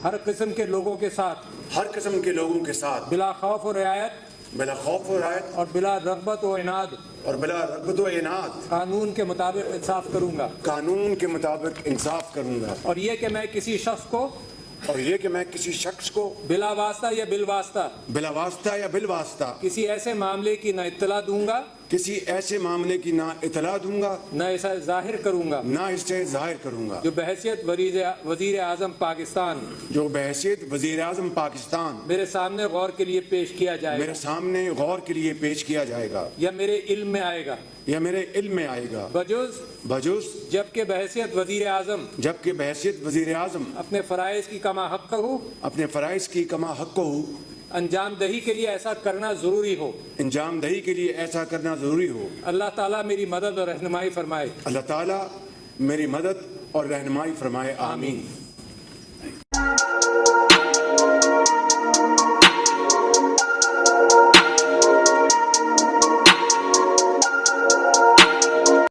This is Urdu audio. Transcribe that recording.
ہر قسم کے لوگوں کے ساتھ ہر قسم کے لوگوں کے ساتھ بلا خوف و رعایت بلا خوف و رعایت اور بلا رغبت و عناد اور بلا رغبت و عناد قانون کے مطابق انصاف کروں گا، قانون کے مطابق انصاف کروں گا، اور یہ کہ میں کسی شخص کو اور یہ کہ میں کسی شخص کو بلا واسطہ یا بالواسطہ بلا واسطہ یا بالواسطہ کسی ایسے معاملے کی نہ اطلاع دوں گا، کسی ایسے معاملے کی نہ اطلاع دوں گا، نہ اسے ظاہر کروں گا، نہ اسے ظاہر کروں گا، جو بحیثیت وزیر اعظم پاکستان جو بحیثیت وزیر اعظم پاکستان میرے سامنے غور کے لیے پیش کیا جائے میرے گا سامنے غور کے لیے پیش کیا جائے گا یا میرے علم میں آئے گا، یا میرے علم میں آئے گا، بجز جبکہ بحیثیت وزیر اعظم جبکہ بحیثیت وزیر اعظم اپنے فرائض کی کما حق ہو اپنے فرائض کی کما حق کو انجام دہی کے لیے ایسا کرنا ضروری ہو، انجام دہی کے لیے ایسا کرنا ضروری ہو۔ اللہ تعالیٰ میری مدد اور رہنمائی فرمائے، اللہ تعالیٰ میری مدد اور رہنمائی فرمائے، آمین۔